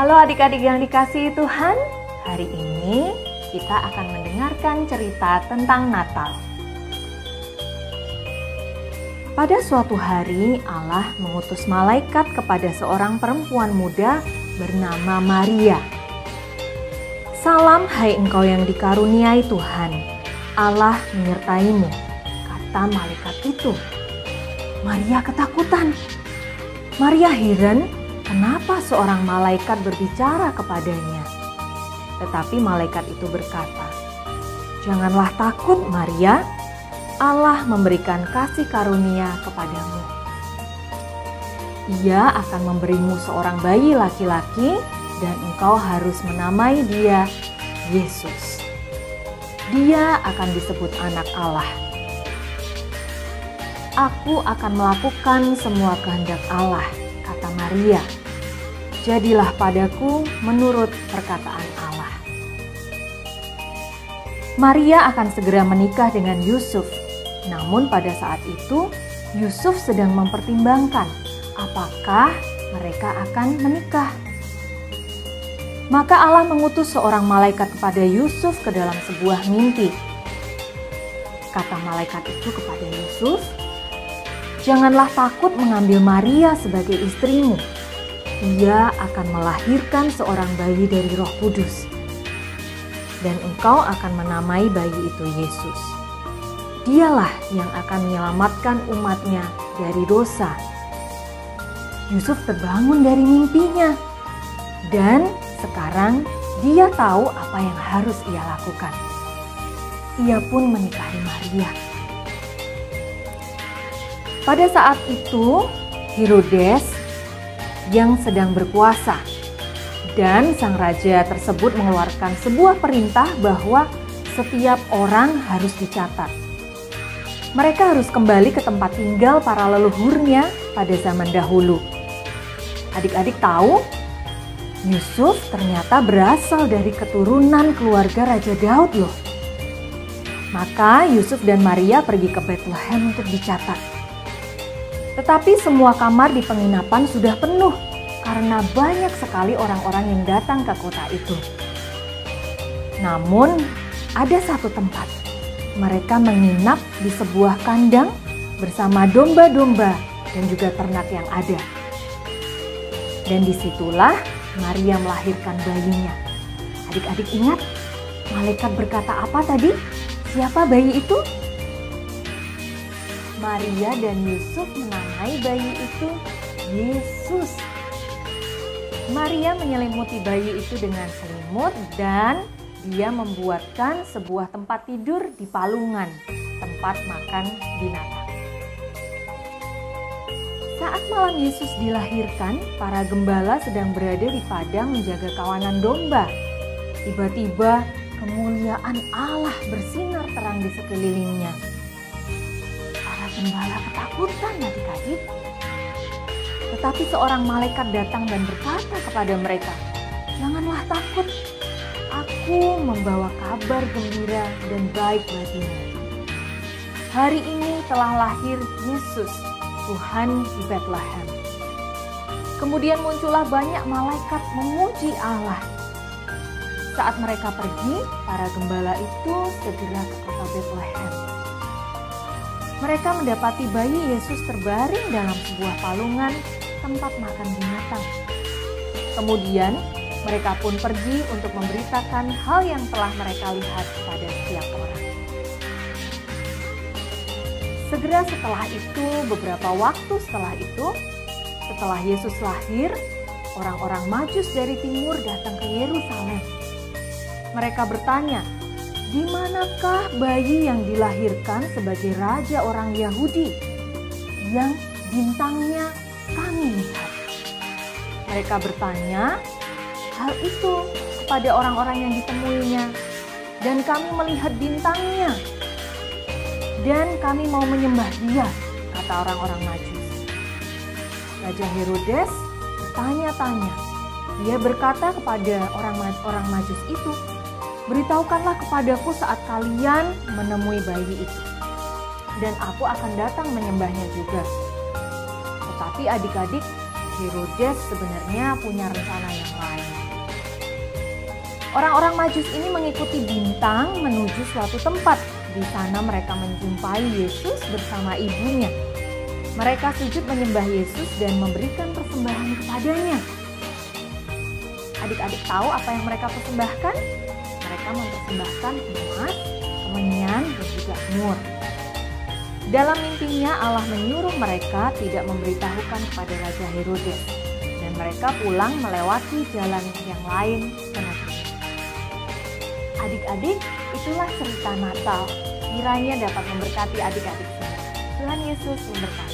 Halo adik-adik yang dikasihi Tuhan, hari ini kita akan mendengarkan cerita tentang Natal. Pada suatu hari Allah mengutus malaikat kepada seorang perempuan muda bernama Maria. "Salam hai engkau yang dikaruniai Tuhan, Allah menyertaimu," kata malaikat itu. Maria ketakutan. Maria heran kenapa seorang malaikat berbicara kepadanya. Tetapi malaikat itu berkata, "Janganlah takut Maria, Allah memberikan kasih karunia kepadamu. Ia akan memberimu seorang bayi laki-laki dan engkau harus menamai dia Yesus. Dia akan disebut anak Allah. Aku akan melakukan semua kehendak Allah," kata Maria. "Jadilah padaku menurut perkataan Allah." Maria akan segera menikah dengan Yusuf. Namun pada saat itu Yusuf sedang mempertimbangkan apakah mereka akan menikah. Maka Allah mengutus seorang malaikat kepada Yusuf ke dalam sebuah mimpi. Kata malaikat itu kepada Yusuf, "Janganlah takut mengambil Maria sebagai istrimu. Ia akan melahirkan seorang bayi dari Roh Kudus. Dan engkau akan menamai bayi itu Yesus. Dialah yang akan menyelamatkan umatnya dari dosa." Yusuf terbangun dari mimpinya. Dan sekarang dia tahu apa yang harus ia lakukan. Ia pun menikahi Maria. Pada saat itu Herodes yang sedang berkuasa, dan sang raja tersebut mengeluarkan sebuah perintah bahwa setiap orang harus dicatat. Mereka harus kembali ke tempat tinggal para leluhurnya pada zaman dahulu. Adik-adik tahu, Yusuf ternyata berasal dari keturunan keluarga Raja Daud loh. Maka Yusuf dan Maria pergi ke Bethlehem untuk dicatat. Tetapi semua kamar di penginapan sudah penuh karena banyak sekali orang-orang yang datang ke kota itu. Namun ada satu tempat. Mereka menginap di sebuah kandang bersama domba-domba dan juga ternak yang ada. Dan disitulah Maria melahirkan bayinya. Adik-adik ingat, malaikat berkata apa tadi? Siapa bayi itu? Maria dan Yusuf menamai bayi itu Yesus. Maria menyelimuti bayi itu dengan selimut dan dia membuatkan sebuah tempat tidur di palungan, tempat makan binatang. Saat malam Yesus dilahirkan, para gembala sedang berada di padang menjaga kawanan domba. Tiba-tiba kemuliaan Allah bersinar terang di sekelilingnya. Para gembala ketakutan adik-adik. Tetapi seorang malaikat datang dan berkata kepada mereka, "Janganlah takut, aku membawa kabar gembira dan baik bagimu. Hari ini telah lahir Yesus, Tuhan di Bethlehem." Kemudian muncullah banyak malaikat memuji Allah. Saat mereka pergi, para gembala itu segera ke kota Bethlehem. Mereka mendapati bayi Yesus terbaring dalam sebuah palungan tempat makan binatang. Kemudian mereka pun pergi untuk memberitakan hal yang telah mereka lihat kepada setiap orang. Segera setelah itu, beberapa waktu setelah itu, setelah Yesus lahir, orang-orang Majus dari timur datang ke Yerusalem. Mereka bertanya, "Di manakah bayi yang dilahirkan sebagai raja orang Yahudi yang bintangnya kami lihat?" Mereka bertanya hal itu kepada orang-orang yang ditemuinya, "Dan kami melihat bintangnya, dan kami mau menyembah dia," kata orang-orang Majus. Raja Herodes bertanya-tanya. Dia berkata kepada orang Majus itu, "Beritahukanlah kepadaku saat kalian menemui bayi itu, dan aku akan datang menyembahnya juga." Tetapi adik-adik, Herodes sebenarnya punya rencana yang lain. Orang-orang Majus ini mengikuti bintang menuju suatu tempat. Di sana mereka menjumpai Yesus bersama ibunya. Mereka sujud menyembah Yesus dan memberikan persembahan kepadanya. Adik-adik tahu apa yang mereka persembahkan? Mereka mempersembahkan emas, kemenyan, dan juga mur. Dalam mimpinya Allah menyuruh mereka tidak memberitahukan kepada Raja Herodes, dan mereka pulang melewati jalan yang lain ke negeri. Adik-adik, itulah cerita Natal. Kiranya dapat memberkati adik-adik semua. Tuhan Yesus memberkati.